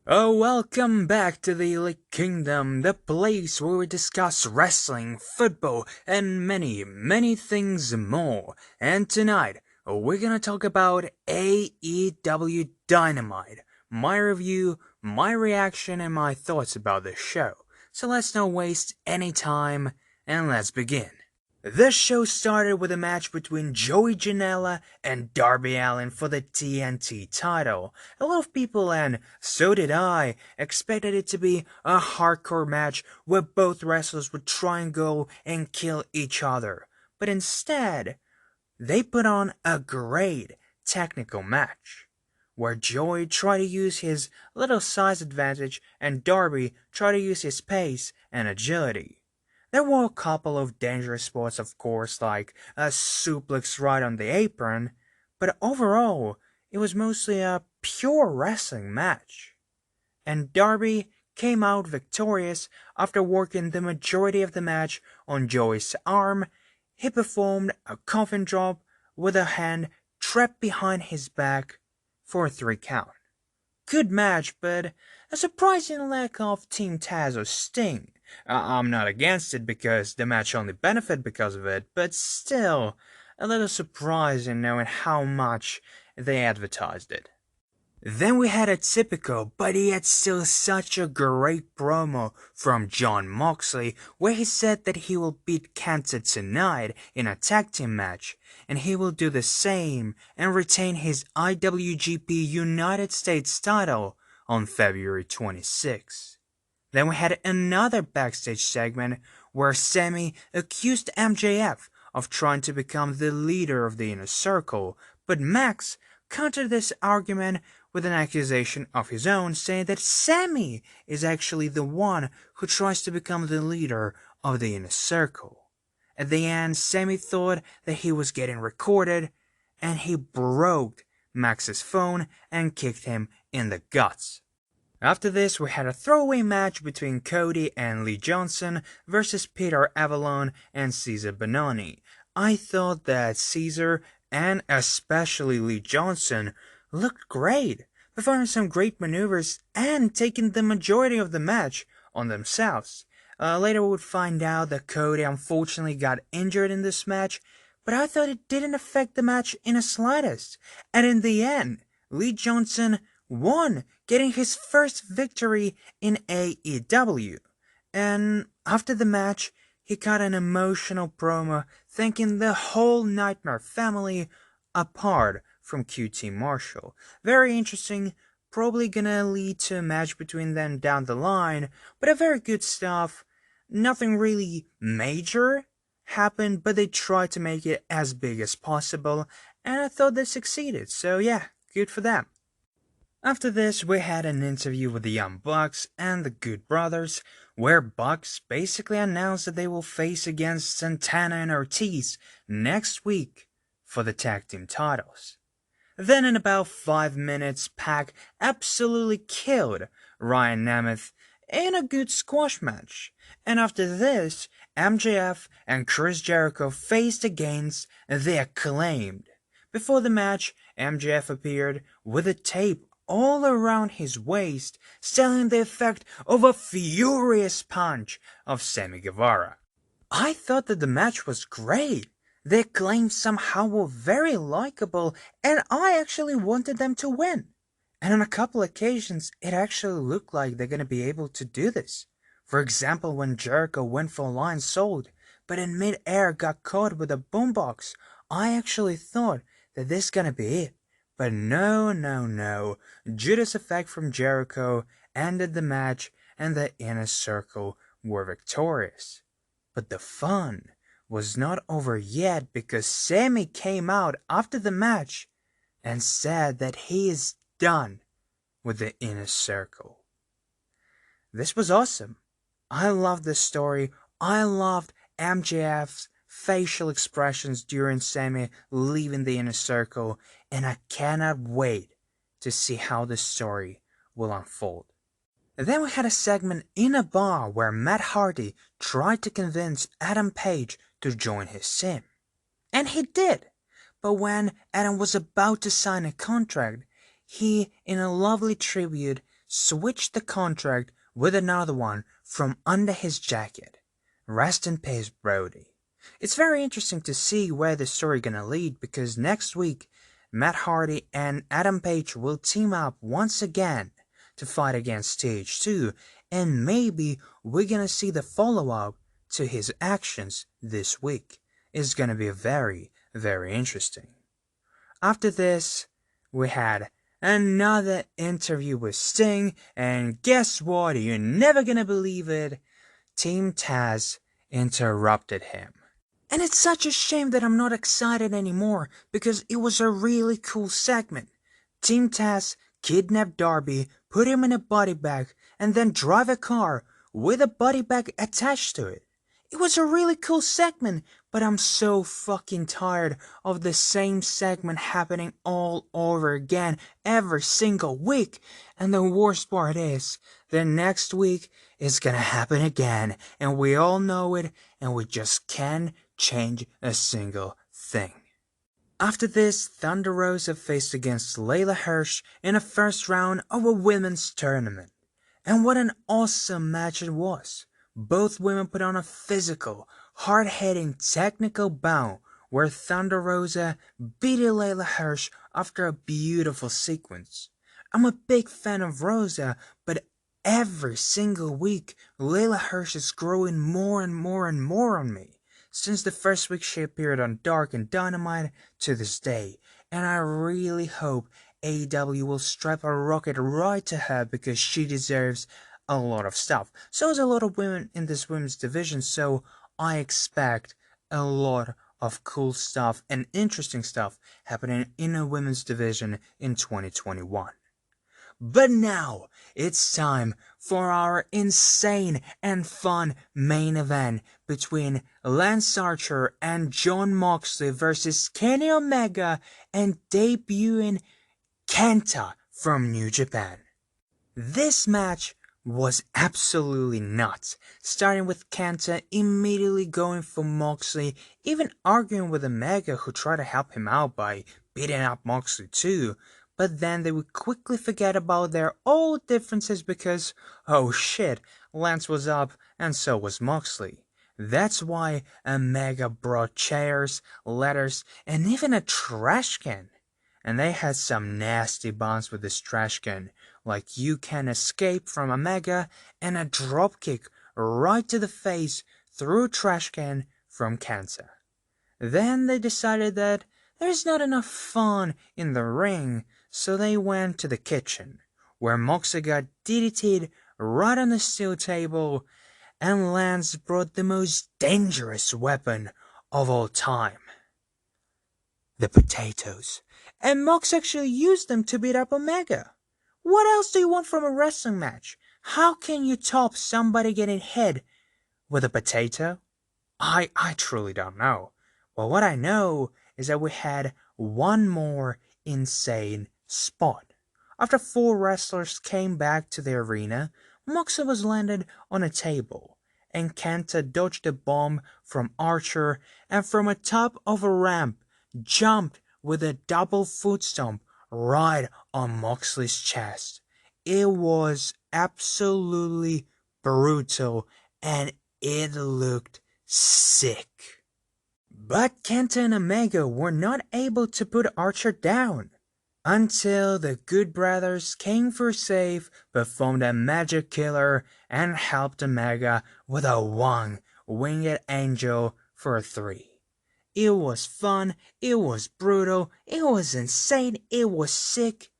Oh, welcome back to the Elite Kingdom, the place where we discuss wrestling, football, and many, many things more. And tonight, we're gonna talk about AEW Dynamite, my review, my reaction, and my thoughts about the show. So let's not waste any time, and let's begin. This show started with a match between Joey Janella and Darby Allin for the TNT title. A lot of people, and so did I, expected it to be a hardcore match where both wrestlers would try and go and kill each other. But instead, they put on a great technical match, where Joey tried to use his little size advantage and Darby tried to use his pace and agility. There were a couple of dangerous spots, of course, like a suplex right on the apron, but overall, it was mostly a pure wrestling match. And Darby came out victorious after working the majority of the match on Joey's arm. He performed a coffin drop with a hand trapped behind his back for a 3 count. Good match, but a surprising lack of Team Taz or Sting. I'm not against it because the match only benefited because of it, but still, a little surprising knowing how much they advertised it. Then we had a typical, but yet still such a great promo from Jon Moxley, where he said that he will beat Kenta tonight in a tag team match, and he will do the same and retain his IWGP United States title on February 26. Then we had another backstage segment where Sammy accused MJF of trying to become the leader of the Inner Circle, but Max countered this argument with an accusation of his own, saying that Sammy is actually the one who tries to become the leader of the Inner Circle. At the end, Sammy thought that he was getting recorded, and he broke Max's phone and kicked him in the guts. After this, we had a throwaway match between Cody and Lee Johnson versus Peter Avalon and Cesar Bononi. I thought that Cesar, and especially Lee Johnson, looked great, performing some great maneuvers and taking the majority of the match on themselves. Later we would find out that Cody unfortunately got injured in this match, but I thought it didn't affect the match in the slightest. And in the end, Lee Johnson won, getting his first victory in AEW. And after the match, he cut an emotional promo thanking the whole Nightmare family apart from QT Marshall. Very interesting, probably gonna lead to a match between them down the line, but a very good stuff. Nothing really major happened, but they tried to make it as big as possible, and I thought they succeeded, so yeah, good for them. After this, we had an interview with the Young Bucks and the Good Brothers, where Bucks basically announced that they will face against Santana and Ortiz next week for the tag team titles. Then in about 5 minutes, Pac absolutely killed Ryan Nemeth in a good squash match. And after this, MJF and Chris Jericho faced against the Acclaimed. Before the match, MJF appeared with a tape all around his waist, selling the effect of a furious punch of Sammy Guevara. I thought that the match was great. The Acclaimed somehow were very likable, and I actually wanted them to win. And on a couple occasions, it actually looked like they're going to be able to do this. For example, when Jericho went for Lion Sold, but in mid-air got caught with a boombox, I actually thought that this is going to be it. But no. Judas Effect from Jericho ended the match, and the Inner Circle were victorious. But the fun was not over yet, because Sammy came out after the match and said that he is done with the Inner Circle. This was awesome. I loved this story. I loved MJF's facial expressions during Sammy leaving the Inner Circle, and I cannot wait to see how this story will unfold. Then we had a segment in a bar where Matt Hardy tried to convince Adam Page to join his team. And he did. But when Adam was about to sign a contract, he, in a lovely tribute, switched the contract with another one from under his jacket. Rest in peace, Brody. It's very interesting to see where the story gonna lead because next week, Matt Hardy and Adam Page will team up once again to fight against TH2, and maybe we're gonna see the follow-up to his actions this week. It's gonna be very, very interesting. After this, we had another interview with Sting, and guess what? You're never gonna believe it. Team Taz interrupted him. And it's such a shame that I'm not excited anymore, because it was a really cool segment. Team Taz kidnapped Darby, put him in a body bag, and then drive a car with a body bag attached to it. It was a really cool segment, but I'm so fucking tired of the same segment happening all over again every single week. And the worst part is, the next week is gonna happen again, and we all know it, and we just can't change a single thing. After this, Thunder Rosa faced against Layla Hirsch in a first round of a women's tournament. And what an awesome match it was. Both women put on a physical, hard-hitting technical bout where Thunder Rosa beat Layla Hirsch after a beautiful sequence. I'm a big fan of Rosa, but every single week Layla Hirsch is growing more and more and more on me. Since the first week she appeared on Dark and Dynamite to this day, and I really hope AEW will strap a rocket right to her because she deserves a lot of stuff. So there's a lot of women in this women's division, so I expect a lot of cool stuff and interesting stuff happening in a women's division in 2021. But now, it's time for our insane and fun main event between Lance Archer and Jon Moxley versus Kenny Omega and debuting Kenta from New Japan. This match was absolutely nuts, starting with Kenta immediately going for Moxley, even arguing with Omega, who tried to help him out by beating up Moxley too. But then they would quickly forget about their old differences because, oh shit, Lance was up and so was Moxley. That's why Omega brought chairs, letters, and even a trash can. And they had some nasty bumps with this trash can, like you can escape from Omega and a dropkick right to the face through a trash can from Kenta. Then they decided that there's not enough fun in the ring, so they went to the kitchen, where Moxica got DDT'd right on the steel table, and Lance brought the most dangerous weapon of all time. The potatoes. And Mox actually used them to beat up Omega. What else do you want from a wrestling match? How can you top somebody getting hit with a potato? I truly don't know. Well, what I know is that we had one more insane spot. After 4 wrestlers came back to the arena, Moxley was landed on a table, and Kenta dodged a bomb from Archer and from atop of a ramp jumped with a double foot stomp right on Moxley's chest. It was absolutely brutal and it looked sick. But Kenta and Omega were not able to put Archer down until the Good Brothers came for save, performed a magic killer, and helped Omega with a one-winged angel for 3. It was fun, it was brutal, it was insane, it was sick.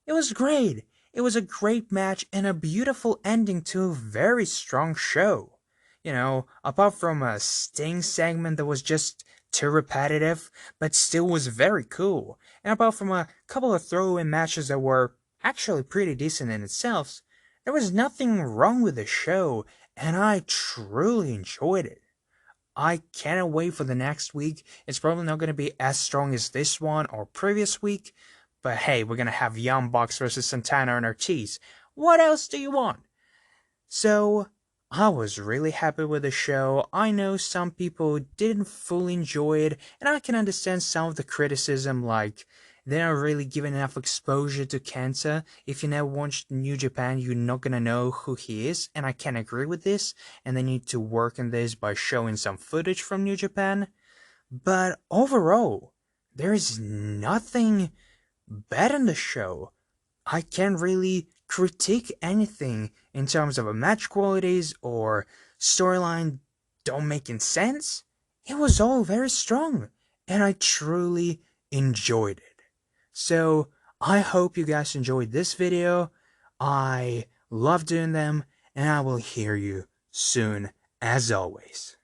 It was great. It was a great match and a beautiful ending to a very strong show. You know, apart from a Sting segment that was just too repetitive, but still was very cool, and apart from a couple of throw-in matches that were actually pretty decent in itself, there was nothing wrong with the show, and I truly enjoyed it. I can't wait for the next week. It's probably not going to be as strong as this one or previous week, but hey, we're going to have Young Bucks versus Santana and Ortiz. What else do you want? So, I was really happy with the show. I know some people didn't fully enjoy it, and I can understand some of the criticism, like they're not really giving enough exposure to Kenta. If you never watched New Japan, you're not gonna know who he is, and I can agree with this, and they need to work on this by showing some footage from New Japan. But overall, there is nothing bad in the show. I can't really critique anything in terms of a match qualities or storyline don't making sense. It was all very strong, and I truly enjoyed it. So I hope you guys enjoyed this video. I love doing them, and I will hear you soon as always.